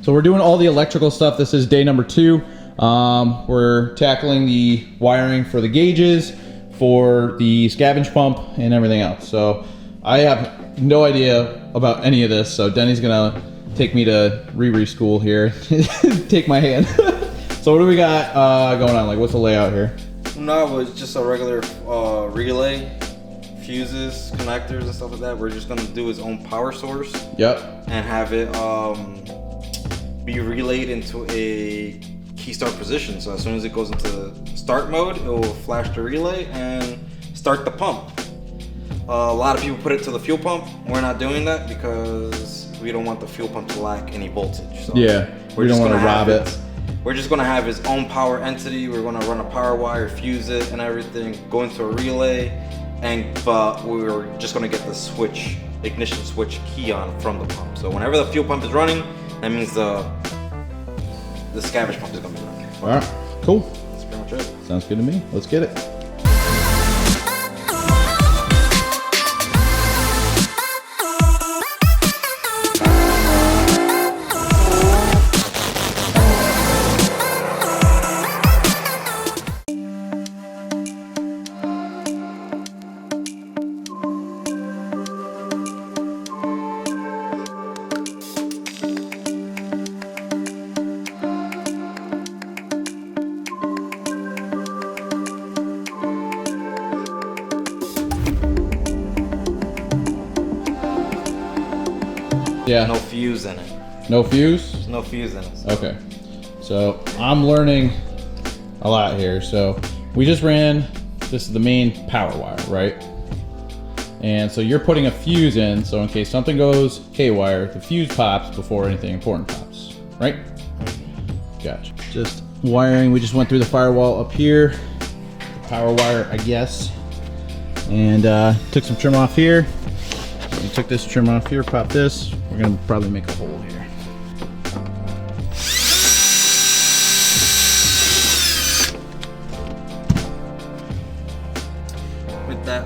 So we're doing all the electrical stuff. This is day number 2. We're tackling the wiring for the gauges, for the scavenge pump, and everything else. So I have no idea about any of this. So Denny's gonna take me to Riri school here, take my hand. So what do we got going on? Like, what's the layout here? No, it's just a regular relay, fuses, connectors, and stuff like that. We're just gonna do his own power source. Yep. And have it be relayed into a key start position. So as soon as it goes into start mode, it will flash the relay and start the pump. A lot of people put it to the fuel pump. We're not doing that because we don't want the fuel pump to lack any voltage. So yeah, we don't want to rob it. We're just gonna have his own power entity. We're gonna run a power wire, fuse it and everything, go into a relay, but we're just gonna get the switch, ignition switch key on from the pump. So whenever the fuel pump is running, that means the scavenge pump is gonna be running. All right, cool. That's pretty much it. Sounds good to me. Let's get it. Yeah. No fuse in it. No fuse? There's no fuse in it. Okay. So I'm learning a lot here. So we just ran, this is the main power wire, right? And so you're putting a fuse in, so in case something goes haywire, the fuse pops before anything important pops, right? Gotcha. Just wiring, we just went through the firewall up here, the power wire, I guess, and took some trim off here. We took this trim off here, pop this. We're gonna probably make a hole here. With that,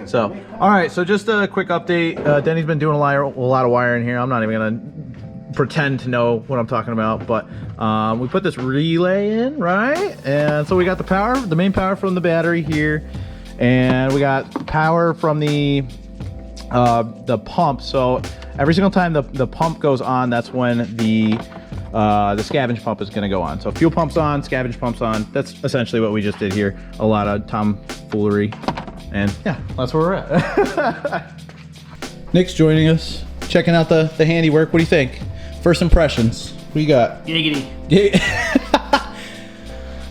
So, all right. So just a quick update. Denny's been doing a lot of wiring here. I'm not even gonna pretend to know what I'm talking about, but we put this relay in, right? And so we got the power, the main power from the battery here, and we got power from the pump. So every single time the pump goes on, that's when the scavenge pump is going to go on. So fuel pump's on, scavenge pump's on. That's essentially what we just did here. A lot of tomfoolery. And yeah, that's where we're at. Nick's joining us, checking out the handiwork. What do you think? First impressions. What do you got? Giggity.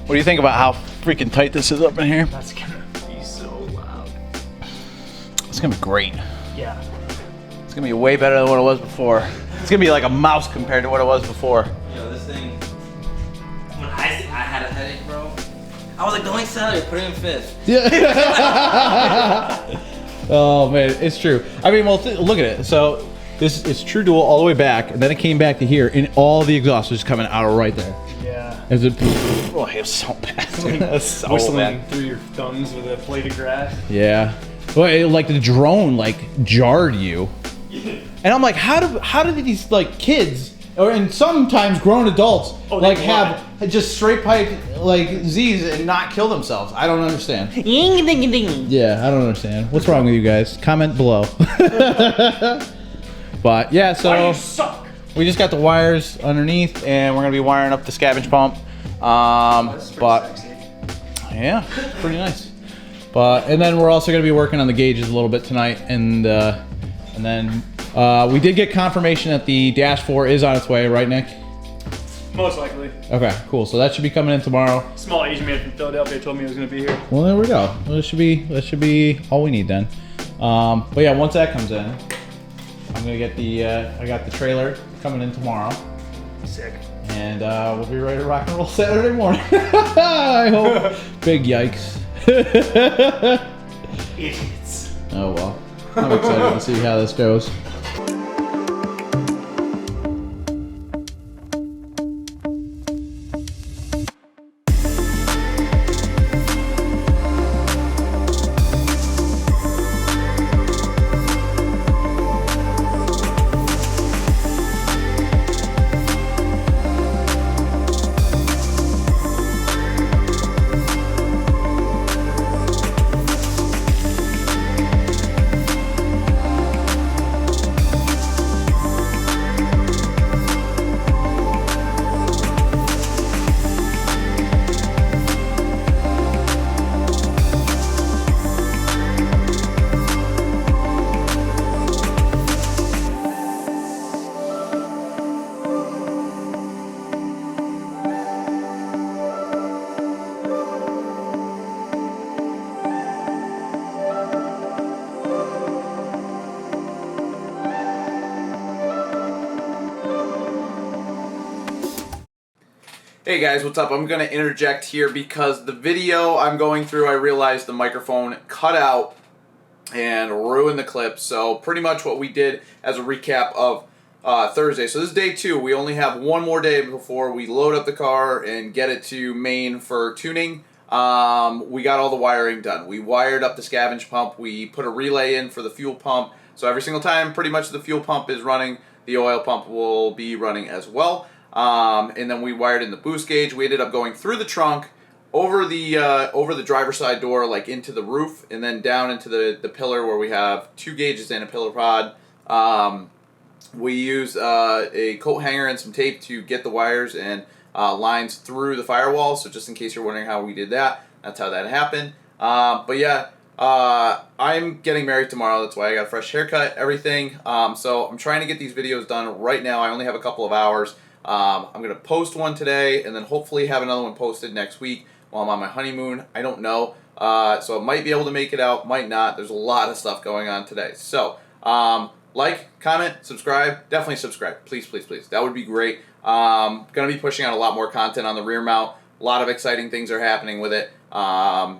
What do you think about how freaking tight this is up in here? That's gonna be so loud. It's gonna be great. Yeah. It's gonna be way better than what it was before. It's gonna be like a mouse compared to what it was before. Yo, this thing, when I had a headache, bro, I was like, don't accelerate, put it in fifth. Yeah. Oh man, it's true. I mean, well, look at it. So this is true dual all the way back, and then it came back to here, and all the exhaust was coming out of right there. Yeah. As it, oh, it was so bad. That's so Whistling bad. through your thumbs with a blade of grass. Yeah. Well, like the drone like jarred you, and I'm like, how did these like kids and sometimes grown adults like have just straight pipe like Z's and not kill themselves? I don't understand. Yeah, I don't understand. What's wrong with you guys? Comment below. But yeah, so Why do you suck? we just got the wires underneath, and we're gonna be wiring up the scavenge pump. But sexy. yeah, pretty nice. But and then we're also gonna be working on the gauges a little bit tonight, and then We did get confirmation that the Dash 4 is on its way, right, Nick? Most likely. Okay, cool. So that should be coming in tomorrow. Small Asian man from Philadelphia told me he was going to be here. Well, there we go. Well, that should be all we need then. But yeah, once that comes in, I'm gonna get the I got the trailer coming in tomorrow, Sick. and we'll be ready to rock and roll Saturday morning. I hope. Big yikes. Idiots. Oh well. I'm excited to see how this goes. Hey guys, what's up? I'm going to interject here because the video I'm going through, I realized the microphone cut out and ruined the clip. So pretty much what we did as a recap of Thursday. So this is day 2. We only have one more day before we load up the car and get it to Maine for tuning. We got all the wiring done. We wired up the Scavenge pump. We put a relay in for the fuel pump. So every single time pretty much the fuel pump is running, the oil pump will be running as well. And then we wired in the boost gauge. We ended up going through the trunk, over the driver's side door, like into the roof, and then down into the pillar where we have 2 gauges and a pillar pod. We used a coat hanger and some tape to get the wires and lines through the firewall. So just in case you're wondering how we did that, that's how that happened. But yeah, I'm getting married tomorrow. That's why I got a fresh haircut, everything. So I'm trying to get these videos done right now. I only have a couple of hours. I'm going to post one today and then hopefully have another one posted next week while I'm on my honeymoon. I don't know. So I might be able to make it out, might not. There's a lot of stuff going on today. So, like, comment, subscribe. Definitely subscribe. Please, please, please. That would be great. Going to be pushing out a lot more content on the rear mount. A lot of exciting things are happening with it. I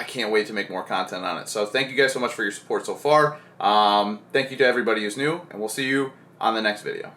can't wait to make more content on it. So thank you guys so much for your support so far. Thank you to everybody who's new, and we'll see you on the next video.